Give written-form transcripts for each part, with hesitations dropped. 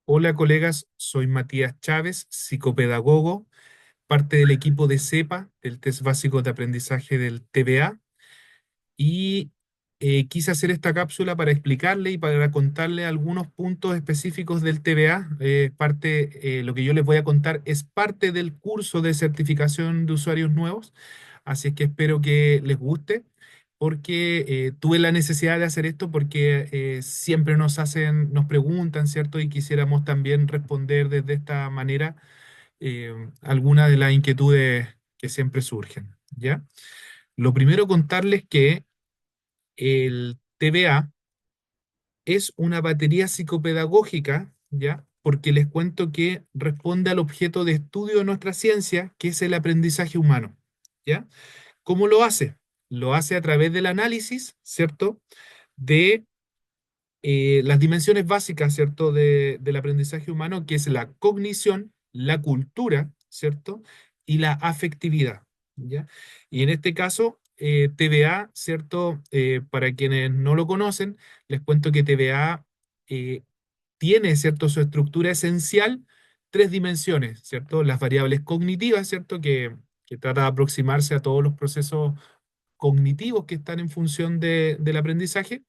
Hola colegas, soy Matías Chávez, psicopedagogo, parte del equipo de CEPA, del Test Básico de Aprendizaje del TBA, y quise hacer esta cápsula para explicarle y para contarle algunos puntos específicos del TBA. Lo que yo les voy a contar es parte del curso de certificación de usuarios nuevos, así es que espero que les guste. Porque tuve la necesidad de hacer esto porque siempre nos preguntan, ¿cierto? Y quisiéramos también responder desde esta manera algunas de las inquietudes que siempre surgen, ¿ya? Lo primero contarles que el TBA es una batería psicopedagógica, ¿ya? Porque les cuento que responde al objeto de estudio de nuestra ciencia, que es el aprendizaje humano, ¿ya? ¿Cómo lo hace? Lo hace a través del análisis, ¿cierto? De las dimensiones básicas, ¿cierto? Del aprendizaje humano, que es la cognición, la cultura, ¿cierto? Y la afectividad, ¿ya? Y en este caso, TBA, ¿cierto? Para quienes no lo conocen, les cuento que TBA eh, tiene, ¿cierto? Su estructura esencial, tres dimensiones, ¿cierto? Las variables cognitivas, ¿cierto? Que trata de aproximarse a todos los procesos cognitivos que están en función del aprendizaje,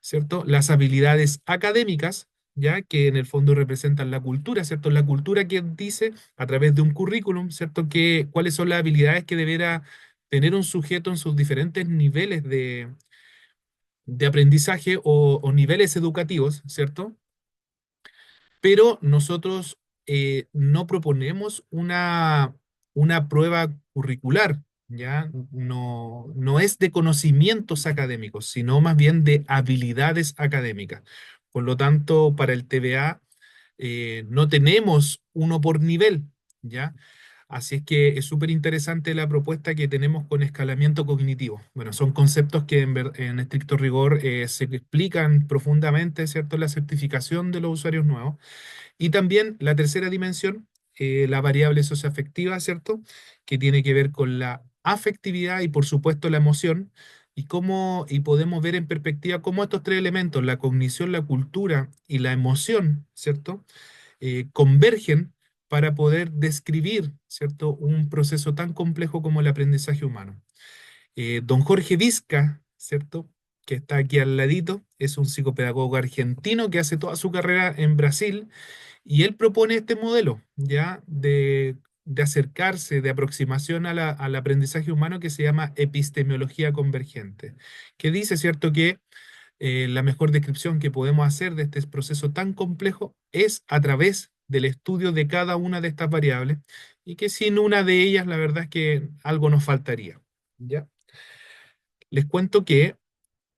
¿cierto? Las habilidades académicas, ya que en el fondo representan la cultura, ¿cierto? La cultura que dice a través de un currículum, ¿cierto? Que, cuáles son las habilidades que deberá tener un sujeto en sus diferentes niveles de aprendizaje o niveles educativos, ¿cierto? Pero nosotros no proponemos una prueba curricular, ¿ya? No es de conocimientos académicos, sino más bien de habilidades académicas. Por lo tanto, para el TBA no tenemos uno por nivel, ¿ya? Así es que es súper interesante la propuesta que tenemos con escalamiento cognitivo. Bueno, son conceptos que en estricto rigor se explican profundamente, ¿cierto?, en la certificación de los usuarios nuevos. Y también la tercera dimensión, la variable socioafectiva, ¿cierto? Que tiene que ver con la afectividad y por supuesto la emoción. Y podemos ver en perspectiva cómo estos tres elementos, la cognición, la cultura y la emoción, ¿cierto? Convergen para poder describir, ¿cierto? Un proceso tan complejo como el aprendizaje humano. Don Jorge Vizca, ¿cierto? Que está aquí al ladito, es un psicopedagogo argentino que hace toda su carrera en Brasil y él propone este modelo, ¿ya? De acercarse, de aproximación al aprendizaje humano que se llama epistemología convergente, que dice, ¿cierto?, que la mejor descripción que podemos hacer de este proceso tan complejo es a través del estudio de cada una de estas variables y que sin una de ellas, la verdad es que algo nos faltaría, ¿ya? Les cuento que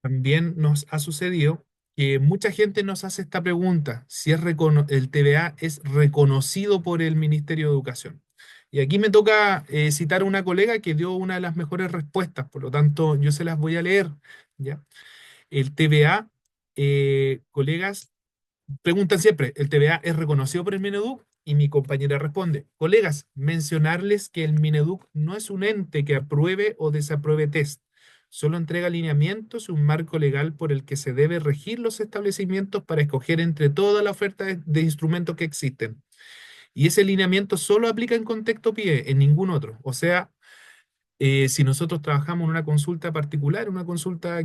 también nos ha sucedido que mucha gente nos hace esta pregunta, si el TBA es reconocido por el Ministerio de Educación. Y aquí me toca citar a una colega que dio una de las mejores respuestas, por lo tanto yo se las voy a leer, ¿ya? El TBA, colegas, preguntan siempre, ¿el TBA es reconocido por el Mineduc? Y mi compañera responde, colegas, mencionarles que el Mineduc no es un ente que apruebe o desapruebe test, solo entrega lineamientos y un marco legal por el que se debe regir los establecimientos para escoger entre toda la oferta de instrumentos que existen. Y ese lineamiento solo aplica en contexto PIE, en ningún otro. O sea, si nosotros trabajamos en una consulta particular, una consulta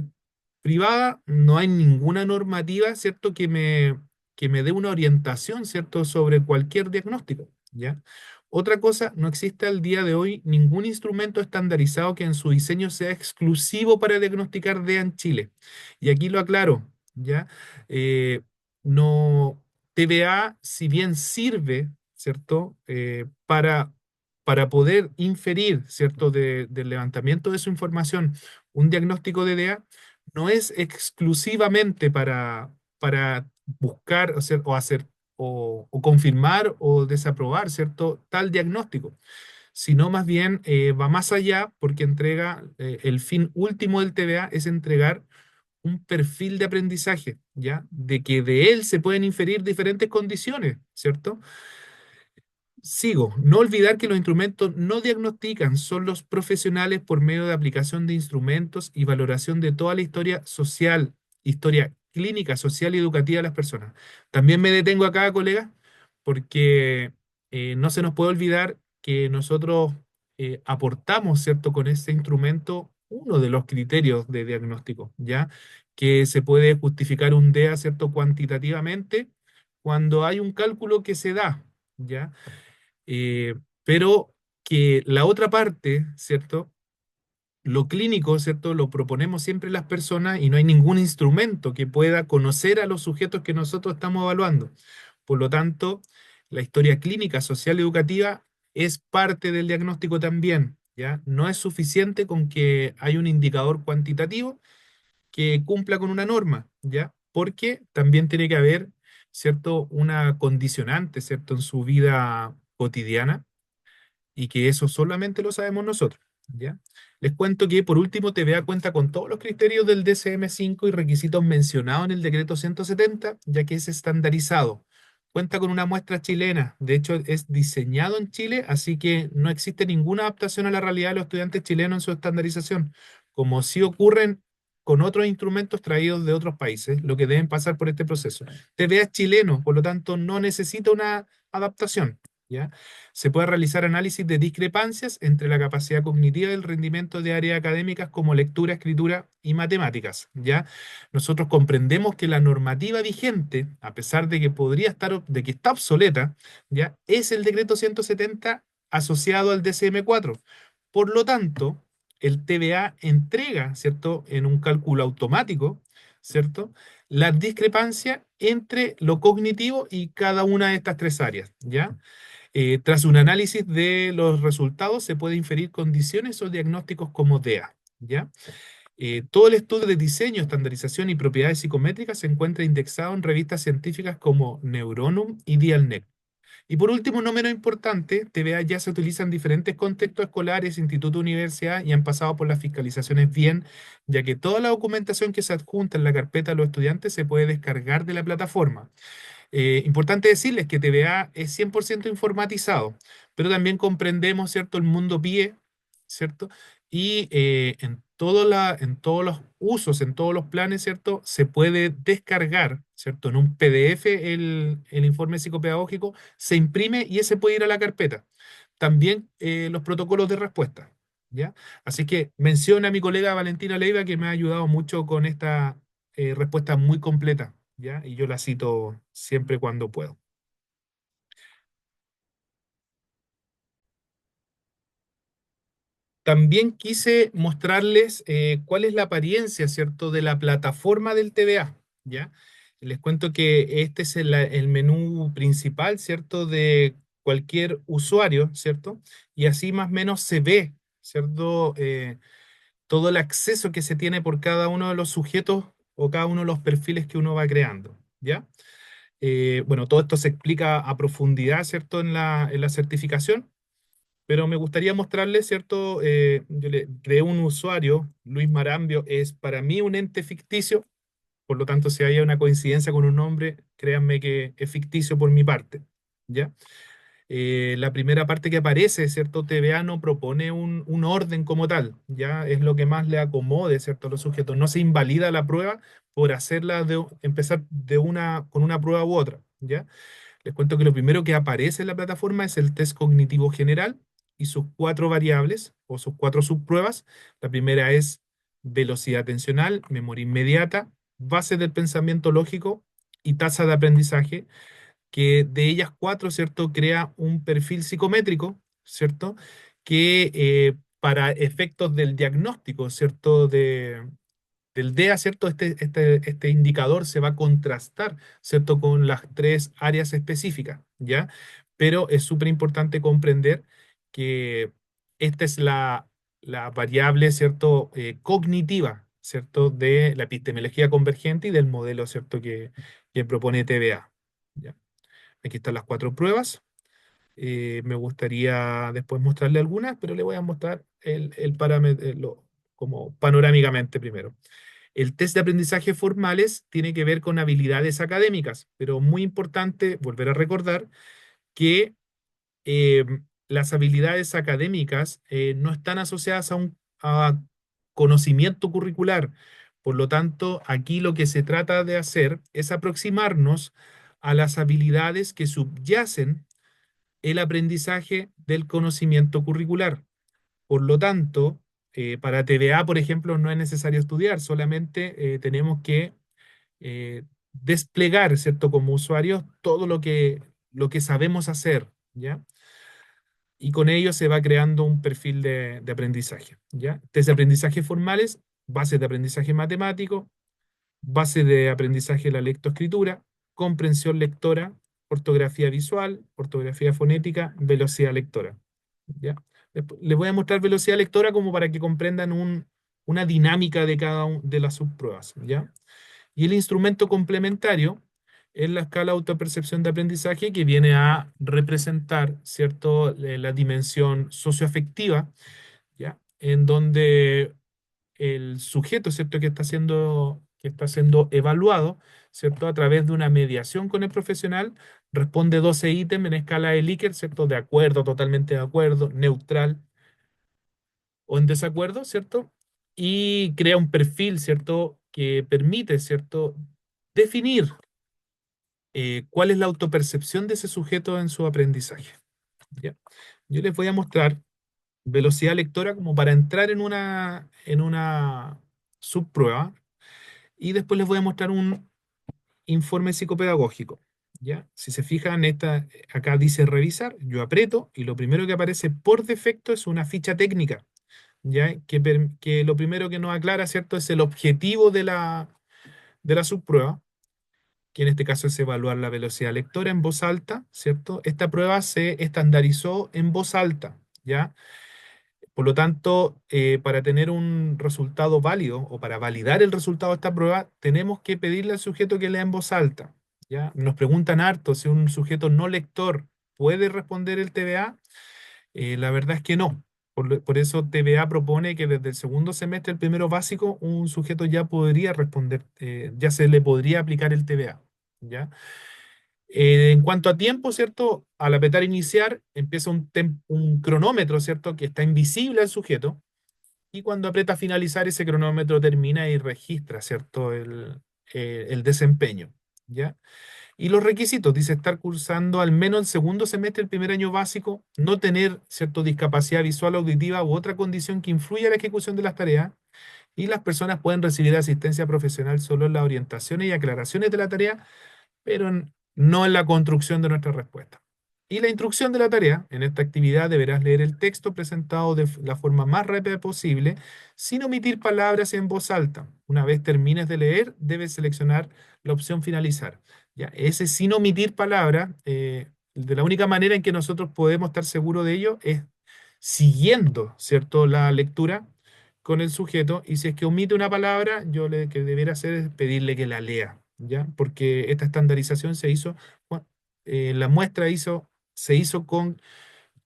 privada, no hay ninguna normativa, ¿cierto?, que me dé una orientación, ¿cierto?, sobre cualquier diagnóstico, ¿ya? Otra cosa, no existe al día de hoy ningún instrumento estandarizado que en su diseño sea exclusivo para diagnosticar DEA en Chile. Y aquí lo aclaro, ¿ya? No, TBA, si bien sirve, ¿cierto?, para poder inferir, ¿cierto?, del levantamiento de su información, un diagnóstico de DEA, no es exclusivamente para buscar o confirmar o desaprobar, ¿cierto?, tal diagnóstico, sino más bien va más allá porque entrega, el fin último del TBA es entregar un perfil de aprendizaje, ¿ya? De que de él se pueden inferir diferentes condiciones, ¿cierto? Sigo, no olvidar que los instrumentos no diagnostican, son los profesionales por medio de aplicación de instrumentos y valoración de toda la historia social, historia clínica, social y educativa de las personas. También me detengo acá, colega, porque no se nos puede olvidar que nosotros aportamos, ¿cierto?, con este instrumento uno de los criterios de diagnóstico, ¿ya? Que se puede justificar un DEA, ¿cierto?, cuantitativamente cuando hay un cálculo que se da, ¿ya? Eh, pero que la otra parte, ¿cierto? Lo clínico, ¿cierto? Lo proponemos siempre las personas y no hay ningún instrumento que pueda conocer a los sujetos que nosotros estamos evaluando. Por lo tanto, la historia clínica, social y educativa es parte del diagnóstico también, ¿ya? No es suficiente con que hay un indicador cuantitativo que cumpla con una norma, ¿ya? Porque también tiene que haber, ¿cierto? Una condicionante, ¿cierto? En su vida cotidiana y que eso solamente lo sabemos nosotros, ¿ya? Les cuento que por último TVA cuenta con todos los criterios del DSM-5 y requisitos mencionados en el decreto 170, ya que es estandarizado. Cuenta con una muestra chilena, de hecho es diseñado en Chile, así que no existe ninguna adaptación a la realidad de los estudiantes chilenos en su estandarización, como sí ocurren con otros instrumentos traídos de otros países, lo que deben pasar por este proceso. TVA es chileno, por lo tanto no necesita una adaptación, ¿ya? Se puede realizar análisis de discrepancias entre la capacidad cognitiva y el rendimiento de áreas académicas como lectura, escritura y matemáticas, ¿ya? Nosotros comprendemos que la normativa vigente, a pesar de que podría estar, de que está obsoleta, ¿ya? Es el decreto 170 asociado al DCM4. Por lo tanto, el TVA entrega, ¿cierto? En un cálculo automático, ¿cierto? La discrepancia entre lo cognitivo y cada una de estas tres áreas, ¿ya? Tras un análisis de los resultados, se puede inferir condiciones o diagnósticos como DEA, ¿ya? Todo el estudio de diseño, estandarización y propiedades psicométricas se encuentra indexado en revistas científicas como Neuronum y Dialnet. Y por último, no menos importante, TVA ya se utiliza en diferentes contextos escolares, instituto, universidad y han pasado por las fiscalizaciones bien, ya que toda la documentación que se adjunta en la carpeta de los estudiantes se puede descargar de la plataforma. Importante decirles que TVA es 100% informatizado, pero también comprendemos, ¿cierto?, el mundo PIE, ¿cierto? Y en todos los usos, en todos los planes, ¿cierto?, se puede descargar, ¿cierto?, en un PDF el informe psicopedagógico, se imprime y ese puede ir a la carpeta. También los protocolos de respuesta, ¿ya? Así que menciona a mi colega Valentina Leiva que me ha ayudado mucho con esta respuesta muy completa, ¿ya? Y yo la cito siempre cuando puedo. También quise mostrarles cuál es la apariencia, ¿cierto?, de la plataforma del TVA, ¿ya? Les cuento que este es el menú principal, ¿cierto?, de cualquier usuario, ¿cierto? Y así más o menos se ve, ¿cierto? Todo el acceso que se tiene por cada uno de los sujetos o cada uno de los perfiles que uno va creando, ¿ya? Bueno, todo esto se explica a profundidad, ¿cierto?, en la certificación, pero me gustaría mostrarles, ¿cierto? Yo le creé un usuario, Luis Marambio, es para mí un ente ficticio, por lo tanto, si hay una coincidencia con un nombre, créanme que es ficticio por mi parte, ¿ya? La primera parte que aparece, ¿cierto? TVA no propone un orden como tal, ya es lo que más le acomode, ¿cierto? A los sujetos. No se invalida la prueba por hacerla empezar con una prueba u otra, ¿ya? Les cuento que lo primero que aparece en la plataforma es el test cognitivo general y sus cuatro variables o sus cuatro subpruebas. La primera es velocidad atencional, memoria inmediata, base del pensamiento lógico y tasa de aprendizaje, que de ellas cuatro, ¿cierto?, crea un perfil psicométrico, ¿cierto?, que para efectos del diagnóstico, ¿cierto?, del DEA, ¿cierto?, este indicador se va a contrastar, ¿cierto?, con las tres áreas específicas, ¿ya? Pero es súper importante comprender que esta es la variable, ¿cierto?, cognitiva, ¿cierto?, de la epistemología convergente y del modelo, ¿cierto?, que propone TVA, ¿ya? Aquí están las cuatro pruebas. Me gustaría después mostrarle algunas, pero le voy a mostrar el parámetro como panorámicamente primero. El test de aprendizaje formales tiene que ver con habilidades académicas, pero muy importante volver a recordar que eh, las habilidades académicas no están asociadas a conocimiento curricular. Por lo tanto, aquí lo que se trata de hacer es aproximarnos a las habilidades que subyacen el aprendizaje del conocimiento curricular. Por lo tanto, para TDA, por ejemplo, no es necesario estudiar, solamente tenemos que desplegar, ¿cierto? Como usuarios, todo lo que sabemos hacer, ¿ya? Y con ello se va creando un perfil de aprendizaje, ¿ya? Test de aprendizaje formales, bases de aprendizaje matemático, base de aprendizaje de la lectoescritura, comprensión lectora, ortografía visual, ortografía fonética, velocidad lectora, ¿ya? Les voy a mostrar velocidad lectora como para que comprendan una dinámica de cada una de las subpruebas, ¿ya? Y el instrumento complementario es la escala de autopercepción de aprendizaje que viene a representar, ¿cierto?, la dimensión socioafectiva, ¿ya? En donde el sujeto, ¿cierto?, que está siendo evaluado, ¿cierto?, a través de una mediación con el profesional, responde 12 ítems en escala de Likert, ¿cierto?, de acuerdo, totalmente de acuerdo, neutral o en desacuerdo, ¿cierto? Y crea un perfil, ¿cierto?, que permite, ¿cierto?, definir cuál es la autopercepción de ese sujeto en su aprendizaje. ¿Ya? Yo les voy a mostrar velocidad lectora como para entrar en una subprueba y después les voy a mostrar un informe psicopedagógico. ¿Ya? Si se fijan, acá dice revisar, yo aprieto y lo primero que aparece por defecto es una ficha técnica, ¿ya? Que lo primero que nos aclara, ¿cierto?, es el objetivo de la subprueba, que en este caso es evaluar la velocidad lectora en voz alta, ¿cierto? Esta prueba se estandarizó en voz alta, ¿ya? Por lo tanto, para tener un resultado válido o para validar el resultado de esta prueba, tenemos que pedirle al sujeto que lea en voz alta, ¿ya? Nos preguntan harto si un sujeto no lector puede responder el TBA. La verdad es que no. Por eso TBA propone que desde el segundo semestre, el primero básico, un sujeto ya podría responder, ya se le podría aplicar el TBA, ¿ya? En cuanto a tiempo, ¿cierto? Al apretar iniciar, empieza un cronómetro, ¿cierto? Que está invisible al sujeto. Y cuando aprieta finalizar, ese cronómetro termina y registra, ¿cierto? El desempeño, ¿ya? Y los requisitos, dice estar cursando al menos el segundo semestre del primer año básico, no tener, ¿cierto?, discapacidad visual, auditiva u otra condición que influya en la ejecución de las tareas. Y las personas pueden recibir asistencia profesional solo en las orientaciones y aclaraciones de la tarea, pero no en la construcción de nuestra respuesta. Y la instrucción de la tarea, en esta actividad deberás leer el texto presentado de la forma más rápida posible, sin omitir palabras en voz alta. Una vez termines de leer, debes seleccionar la opción finalizar. Ya, ese sin omitir palabras, de la única manera en que nosotros podemos estar seguros de ello es siguiendo, ¿cierto?, la lectura con el sujeto, y si es que omite una palabra, que debería hacer es pedirle que la lea, ¿ya? Porque esta estandarización se hizo, la muestra se hizo con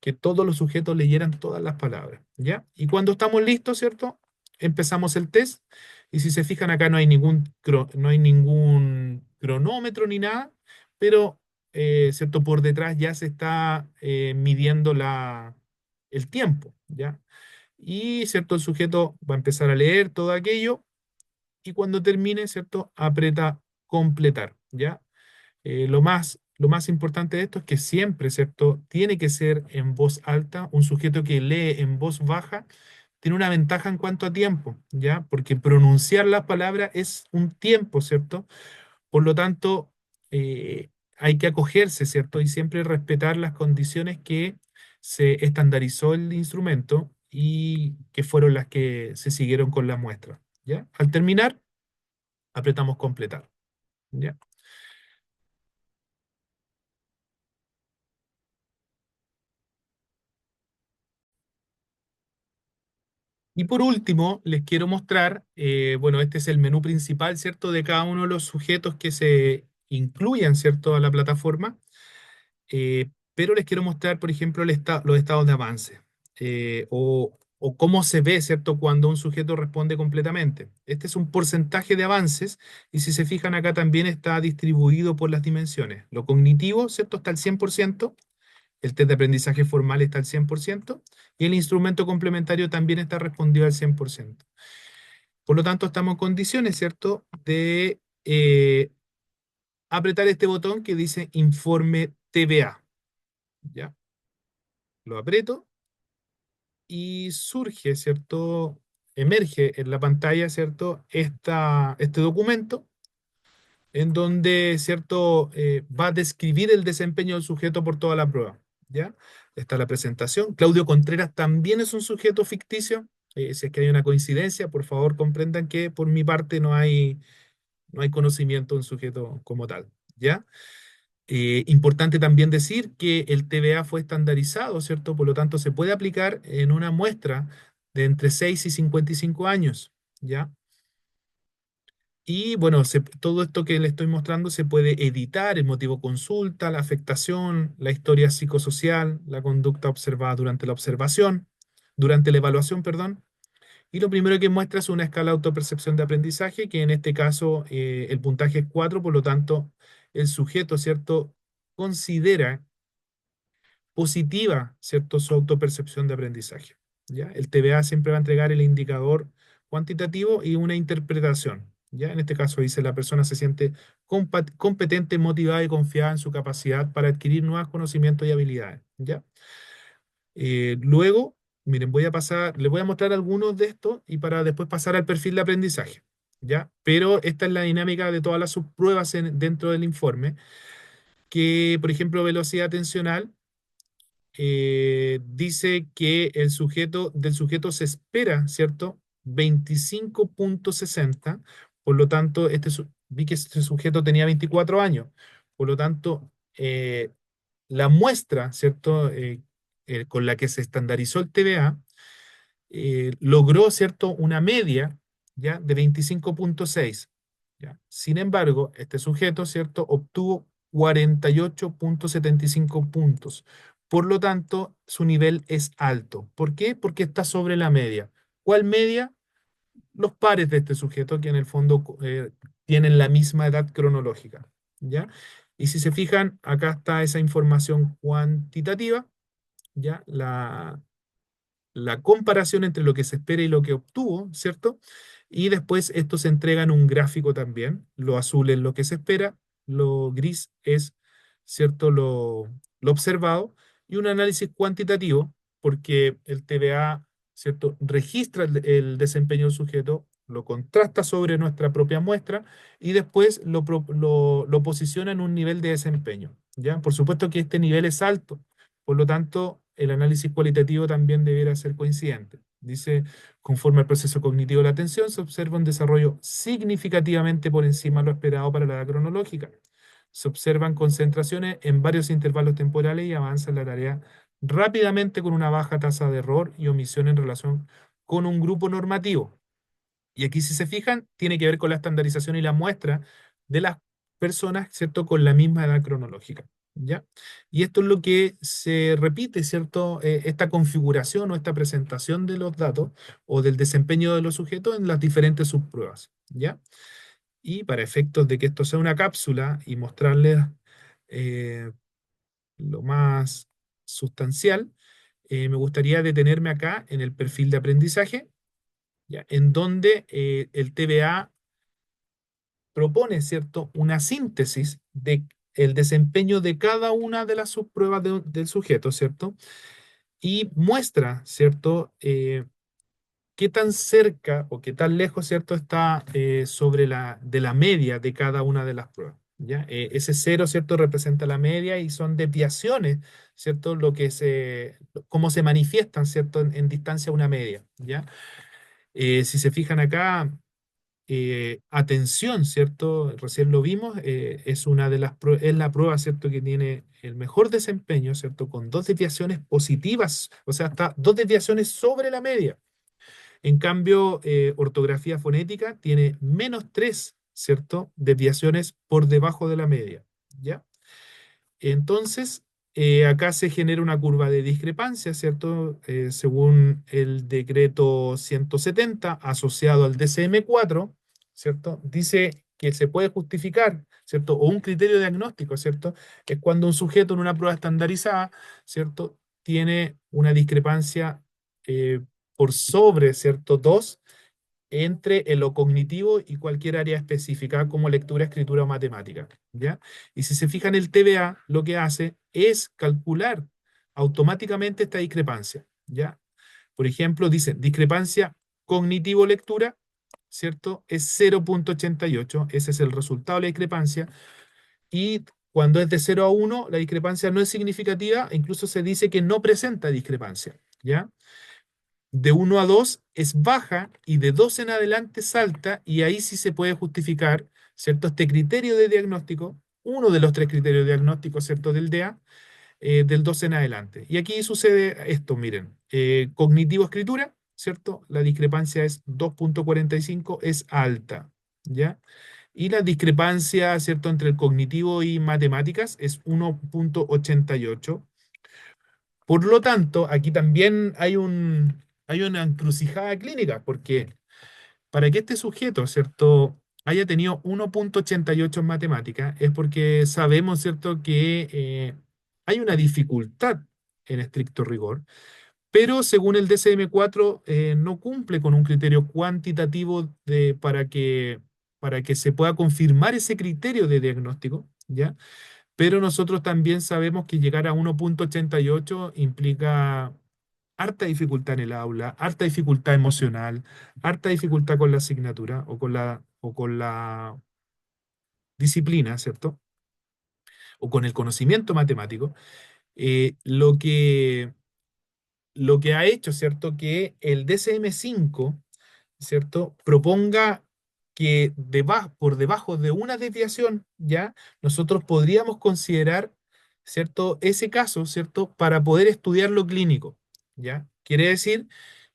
que todos los sujetos leyeran todas las palabras, ¿ya? Y cuando estamos listos, ¿cierto? Empezamos el test, y si se fijan acá no hay ningún cronómetro ni nada, pero, ¿cierto? Por detrás ya se está midiendo el tiempo, ¿ya? Y, ¿cierto? El sujeto va a empezar a leer todo aquello y cuando termine, ¿cierto? Aprieta completar, ¿ya? Lo más importante de esto es que siempre, ¿cierto? Tiene que ser en voz alta. Un sujeto que lee en voz baja tiene una ventaja en cuanto a tiempo, ¿ya? Porque pronunciar la palabra es un tiempo, ¿cierto? Por lo tanto, hay que acogerse, ¿cierto? Y siempre respetar las condiciones que se estandarizó el instrumento y que fueron las que se siguieron con la muestra, ¿ya? Al terminar, apretamos completar, ¿ya? Y por último, les quiero mostrar, bueno, este es el menú principal, ¿cierto? De cada uno de los sujetos que se incluyan, ¿cierto? A la plataforma. Pero les quiero mostrar, por ejemplo, los estados de avance, o cómo se ve, ¿cierto?, cuando un sujeto responde completamente. Este es un porcentaje de avances y si se fijan acá también está distribuido por las dimensiones. Lo cognitivo, ¿cierto?, está al 100%, el test de aprendizaje formal está al 100% y el instrumento complementario también está respondido al 100%. Por lo tanto, estamos en condiciones, ¿cierto?, de apretar este botón que dice Informe TVA. ¿Ya? Lo aprieto y surge, ¿cierto? Emerge en la pantalla, ¿cierto? Este documento en donde, ¿cierto? Va a describir el desempeño del sujeto por toda la prueba, ¿ya? Está la presentación. Claudio Contreras también es un sujeto ficticio. Si es que hay una coincidencia, por favor comprendan que por mi parte no hay conocimiento de un sujeto como tal, ¿ya? Importante también decir que el TVA fue estandarizado, ¿cierto? Por lo tanto, se puede aplicar en una muestra de entre 6 y 55 años, ¿ya? Y bueno, todo esto que le estoy mostrando se puede editar, el motivo consulta, la afectación, la historia psicosocial, la conducta observada durante la evaluación, perdón. Y lo primero que muestra es una escala de autopercepción de aprendizaje, que en este caso el puntaje es 4, por lo tanto, el sujeto, ¿cierto?, considera positiva, ¿cierto?, su autopercepción de aprendizaje. ¿Ya? El TVA siempre va a entregar el indicador cuantitativo y una interpretación. ¿Ya? En este caso dice, la persona se siente competente, motivada y confiada en su capacidad para adquirir nuevos conocimientos y habilidades. ¿Ya? Luego, miren, les voy a mostrar algunos de estos y para después pasar al perfil de aprendizaje. ¿Ya? Pero esta es la dinámica de todas las subpruebas dentro del informe, que, por ejemplo, velocidad atencional dice que del sujeto se espera, ¿cierto? 25,60. Por lo tanto, vi que este sujeto tenía 24 años. Por lo tanto, la muestra, ¿cierto? Con la que se estandarizó el TVA, logró, ¿cierto?, una media, ¿ya?, de 25,6. ¿Ya? Sin embargo, este sujeto, ¿cierto?, obtuvo 48,75 puntos. Por lo tanto, su nivel es alto. ¿Por qué? Porque está sobre la media. ¿Cuál media? Los pares de este sujeto, que en el fondo tienen la misma edad cronológica. ¿Ya? Y si se fijan, acá está esa información cuantitativa, ¿ya? La comparación entre lo que se espera y lo que obtuvo, ¿cierto? Y después esto se entrega en un gráfico también. Lo azul es lo que se espera, lo gris es, ¿cierto?, lo observado, y un análisis cuantitativo, porque el TVA, ¿cierto?, registra el desempeño del sujeto, lo contrasta sobre nuestra propia muestra y después lo posiciona en un nivel de desempeño, ¿ya? Por supuesto que este nivel es alto, por lo tanto, el análisis cualitativo también debiera ser coincidente. Dice, conforme al proceso cognitivo de la atención, se observa un desarrollo significativamente por encima de lo esperado para la edad cronológica. Se observan concentraciones en varios intervalos temporales y avanza la tarea rápidamente con una baja tasa de error y omisión en relación con un grupo normativo. Y aquí, si se fijan, tiene que ver con la estandarización y la muestra de las personas, ¿cierto?, con la misma edad cronológica. ¿Ya? Y esto es lo que se repite, ¿cierto? Esta configuración o esta presentación de los datos o del desempeño de los sujetos en las diferentes subpruebas. ¿Ya? Y para efectos de que esto sea una cápsula y mostrarles eh, lo más sustancial, me gustaría detenerme acá en el perfil de aprendizaje, ¿ya?, en donde el TVA propone, ¿cierto?, una síntesis de el desempeño de cada una de las subpruebas del sujeto, ¿cierto? Y muestra, ¿cierto?, qué tan cerca o qué tan lejos, ¿cierto?, está de la media de cada una de las pruebas. ¿Ya? Ese cero, ¿cierto?, representa la media y son desviaciones, ¿cierto?, cómo se manifiestan, ¿cierto?, en distancia a una media. ¿Ya? Si se fijan acá, atención, ¿cierto? Recién lo vimos, es la prueba, ¿cierto?, que tiene el mejor desempeño, ¿cierto? Con dos desviaciones positivas, o sea, hasta dos desviaciones sobre la media. En cambio, ortografía fonética tiene -3, ¿cierto?, desviaciones por debajo de la media, ¿ya? Entonces, acá se genera una curva de discrepancia, ¿cierto? Según el decreto 170 asociado al DCM4, ¿cierto? Dice que se puede justificar, ¿cierto? O un criterio diagnóstico, ¿cierto? Es cuando un sujeto en una prueba estandarizada, ¿cierto?, tiene una discrepancia por sobre, ¿cierto?, 2 entre en lo cognitivo y cualquier área específica como lectura, escritura o matemática, ¿ya? Y si se fijan, el TBA lo que hace es calcular automáticamente esta discrepancia, ¿ya? Por ejemplo, dice discrepancia cognitivo-lectura, ¿cierto? Es 0,88, ese es el resultado de la discrepancia, y cuando es de 0 a 1 la discrepancia no es significativa, e incluso se dice que no presenta discrepancia, ¿ya? De 1 a 2 es baja y de 2 en adelante salta, y ahí sí se puede justificar, ¿cierto? Este criterio de diagnóstico, uno de los tres criterios de diagnóstico, ¿cierto? Del DEA, del 2 en adelante. Y aquí sucede esto, miren, cognitivo-escritura, ¿cierto? La discrepancia es 2,45, es alta, ¿ya? Y la discrepancia, ¿cierto?, entre el cognitivo y matemáticas es 1,88. Por lo tanto, aquí también hay una encrucijada clínica, porque para que este sujeto, ¿cierto?, haya tenido 1,88 en matemáticas, es porque sabemos, ¿cierto?, que hay una dificultad en estricto rigor, pero según el DSM-4 no cumple con un criterio cuantitativo para que se pueda confirmar ese criterio de diagnóstico, ¿ya? Pero nosotros también sabemos que llegar a 1,88 implica harta dificultad en el aula, harta dificultad emocional, harta dificultad con la asignatura o con la disciplina, ¿cierto? O con el conocimiento matemático, lo lo que ha hecho, ¿cierto? Que el DSM-5, ¿cierto? Proponga que por debajo de una desviación, ya, nosotros podríamos considerar, ¿cierto? Ese caso, ¿cierto? Para poder estudiar lo clínico, ¿ya? Quiere decir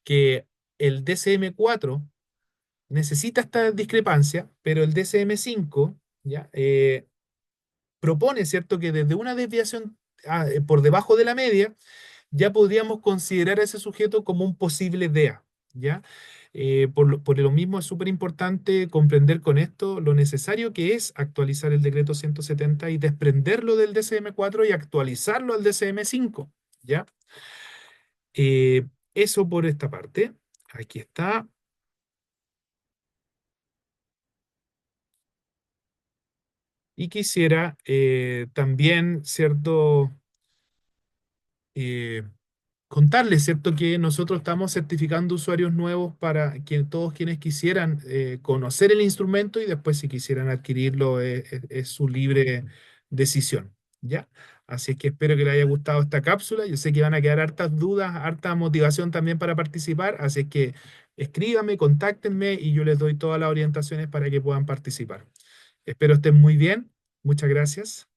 que el DSM-4 necesita esta discrepancia, pero el DSM-5, ¿ya? Propone, ¿cierto? Que desde una desviación por debajo de la media, ya podríamos considerar a ese sujeto como un posible DEA, ¿ya? Por lo mismo es súper importante comprender con esto lo necesario que es actualizar el decreto 170 y desprenderlo del DCM-4 y actualizarlo al DCM-5, ¿ya? Eso por esta parte. Aquí está. Y quisiera también, ¿cierto? Eh, contarles, ¿cierto? Que nosotros estamos certificando usuarios nuevos para que todos quienes quisieran conocer el instrumento y después si quisieran adquirirlo es su libre decisión, ¿ya? Así es que espero que les haya gustado esta cápsula. Yo sé que van a quedar hartas dudas, harta motivación también para participar, así es que escríbanme, contáctenme y yo les doy todas las orientaciones para que puedan participar. Espero estén muy bien. Muchas gracias.